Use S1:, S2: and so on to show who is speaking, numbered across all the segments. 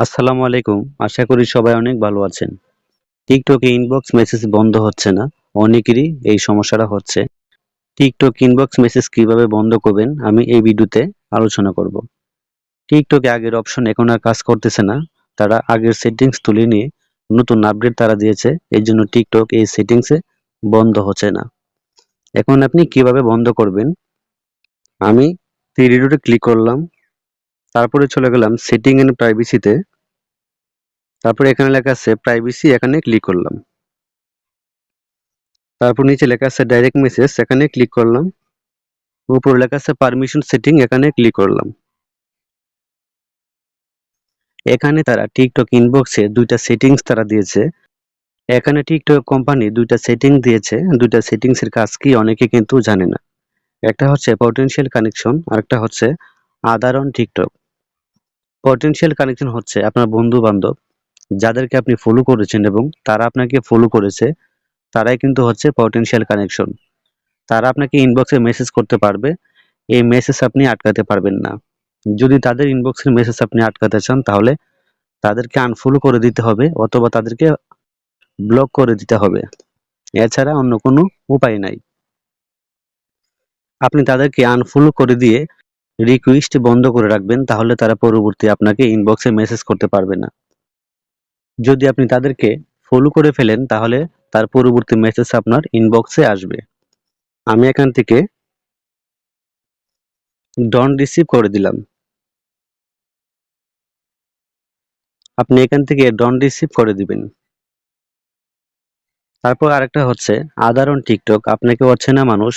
S1: আসসালামু আলাইকুম। আশা করি সবাই অনেক ভালো আছেন। টিকটকে ইনবক্স মেসেজ বন্ধ হচ্ছে না। অনেকেরই এই সমস্যাটা হচ্ছে। টিকটক ইনবক্স মেসেজ কিভাবে বন্ধ করবেন আমি এই ভিডিওতে আলোচনা করব। টিকটকে আগের অপশন এখন আর কাজ করতেছে না। তারা আগের সেটিংস তুলে নিয়ে নতুন আপডেট তারা দিয়েছে। এর জন্য টিকটক এই সেটিংসে বন্ধ হচ্ছে না। এখন আপনি কিভাবে বন্ধ করবেন? আমি থ্রি ডটে ক্লিক করলাম। তারপরে চলে গেলাম সেটিং এন্ড প্রাইভেসিতে। তারপরে এখানে লেখা আছে প্রাইভেসি, এখানে ক্লিক করলাম। তারপর নিচে লেখা আছে ডাইরেক্ট মেসেজ, এখানে ক্লিক করলাম। উপরে লেখা আছে পারমিশন সেটিং, এখানে ক্লিক করলাম। এখানে তারা টিকটক ইনবক্সে দুইটা সেটিংস তারা দিয়েছে। এখানে টিকটক কোম্পানি দুইটা সেটিং দিয়েছে। দুইটা সেটিংস এর কাজ কি অনেকে কিন্তু জানে না। একটা হচ্ছে পটেনশিয়াল কানেকশন, আরেকটা হচ্ছে আদার অন টিকটক। পটেনশিয়াল কানেকশন হচ্ছে আপনার বন্ধু বান্ধব যাদেরকে আপনি ফলো করেছেন এবং তারা আপনাকে ফলো করেছে, তারাই কিন্তু হচ্ছে পটেনশিয়াল কানেকশন। তারা আপনাকে ইনবক্সে মেসেজ করতে পারবে, এই মেসেজ আপনি আটকাতে পারবেন না। যদি তাদের ইনবক্সের মেসেজ আপনি আটকাতে চান তাহলে তাদেরকে আনফলো করে দিতে হবে অথবা তাদেরকে ব্লক করে দিতে হবে। এছাড়া অন্য কোনো উপায় নাই। আপনি তাদেরকে আনফলো করে দিয়ে রিকোয়েস্ট বন্ধ করে রাখবেন, তাহলে তারা পরবর্তী আপনাকে ইনবক্সে মেসেজ করতে পারবে না। যদি আপনি তাদেরকে ফলো করে ফেলেন তাহলে তার পরবর্তী মেসেজ আপনার ইনবক্সে আসবে। আমি এখান থেকে ডন্ট রিসিভ করে দিলাম। আপনি এখান থেকে ডন্ট রিসিভ করে দিবেন। তারপর আরেকটা হচ্ছে আদার অন টিকটক। আপনাকে অচেনা মানুষ,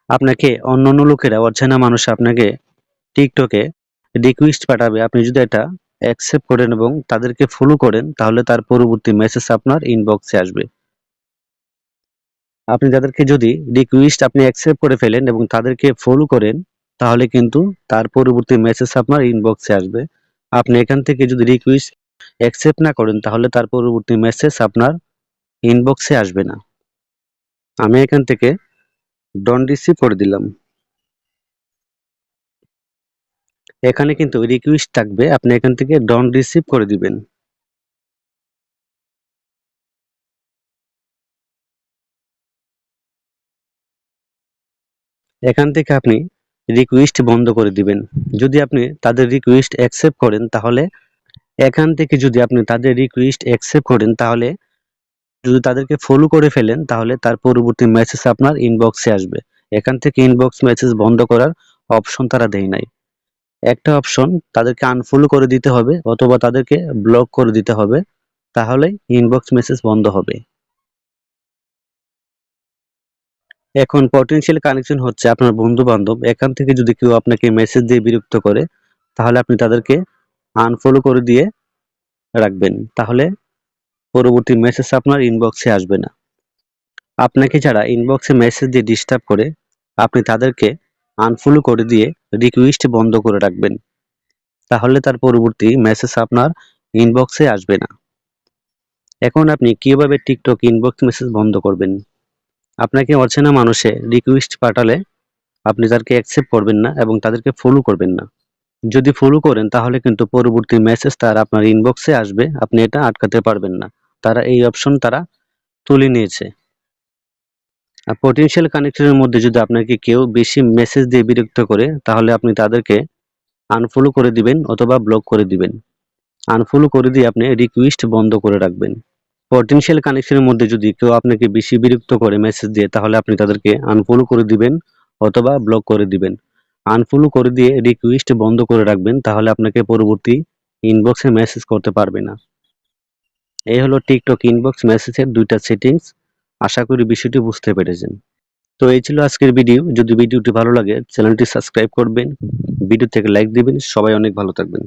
S1: আপনাকে অন্যান্য লোকেরা, অচেনা মানুষ আপনাকে টিকটকে রিকোয়েস্ট পাঠাবে। আপনি যদি এটা অ্যাকসেপ্ট করেন এবং তাদেরকে ফলো করেন তাহলে তার পরবর্তী মেসেজ আপনার ইনবক্সে আসবে। আপনি তাদেরকে যদি রিকোয়েস্ট আপনি অ্যাকসেপ্ট করে ফেলেন এবং তাদেরকে ফলো করেন তাহলে কিন্তু তার পরবর্তী মেসেজ আপনার ইনবক্সে আসবে। আপনি এখান থেকে যদি রিকোয়েস্ট অ্যাকসেপ্ট না করেন তাহলে তার পরবর্তী মেসেজ আপনার ইনবক্সে আসবে না। আমি এখান থেকে ডন্ট রিসিভ করে দিলাম। এখানে কিন্তু রিকোয়েস্ট থাকবে, আপনি এখান থেকে ডন্ট রিসিভ করে দিবেন। এখান থেকে আপনি রিকোয়েস্ট বন্ধ করে দিবেন। যদি আপনি তাদের রিকোয়েস্ট অ্যাকসেপ্ট করেন তাহলে এখান থেকে যদি আপনি তাদের রিকোয়েস্ট অ্যাকসেপ্ট করেন তাহলে যদি তাদেরকে ফলো করে ফেলেন তাহলে তার পরবর্তী মেসেজ আপনার ইনবক্সে আসবে। এখান থেকে ইনবক্স মেসেজ বন্ধ করার অপশন তারা দেয় নাই। একটা অপশন তাদেরকে আনফলো করে দিতে হবে অথবা তাদেরকে ব্লক করে দিতে হবে, তাহলে ইনবক্স মেসেজ বন্ধ হবে। এখন পটেনশিয়াল কানেকশন হচ্ছে আপনার বন্ধু বান্ধব। এখান থেকে যদি কেউ আপনাকে মেসেজ দিয়ে বিরক্ত করে তাহলে আপনি তাদেরকে আনফলো করে দিয়ে রাখবেন, তাহলে পরবর্তী মেসেজ আপনার ইনবক্সে আসবে না। আপনাকে যারা ইনবক্সে মেসেজ দিয়ে ডিস্টার্ব করে আপনি তাদেরকে আনফলো করে দিয়ে রিকোয়েস্ট বন্ধ করে রাখবেন, তাহলে তার পরবর্তী মেসেজ আপনার ইনবক্সে আসবে না। এখন আপনি কিভাবে টিকটক ইনবক্স মেসেজ বন্ধ করবেন? আপনাকে অচেনা মানুষে রিকোয়েস্ট পাঠালে আপনি তাদেরকে অ্যাকসেপ্ট করবেন না এবং তাদেরকে ফলো করবেন না। যদি ফলো করেন তাহলে কিন্তু পরবর্তী মেসেজ তার আপনার ইনবক্সে আসবে, আপনি এটা আটকাতে পারবেন না। তারা এই অপশন তারা তুলে নিয়েছে। আর পটেনশিয়াল কানেকশনের মধ্যে যদি আপনাকে কেউ বেশি মেসেজ দিয়ে বিরক্ত করে তাহলে আপনি তাদেরকে আনফলো করে দিবেন অথবা ব্লক করে দিবেন। আনফলো করে দিয়ে আপনি রিকোয়েস্ট বন্ধ করে রাখবেন। পটেনশিয়াল কানেকশনের মধ্যে যদি কেউ আপনাকে বেশি বিরক্ত করে মেসেজ দিয়ে তাহলে আপনি তাদেরকে আনফলো করে দিবেন অথবা ব্লক করে দিবেন। আনফলো করে দিয়ে রিকোয়েস্ট বন্ধ করে রাখবেন, তাহলে আপনাকে পরবর্তী ইনবক্সে মেসেজ করতে পারবে না। এই হলো টিকটক ইনবক্স মেসেজের দুইটা সেটিংস। আশা করি বিষয়টি বুঝতে পেরেছেন। তো এই ছিল আজকের ভিডিও। যদি ভিডিওটি ভালো লাগে চ্যানেলটি সাবস্ক্রাইব করবেন, ভিডিও থেকে লাইক দিবেন। সবাই অনেক ভালো থাকবেন।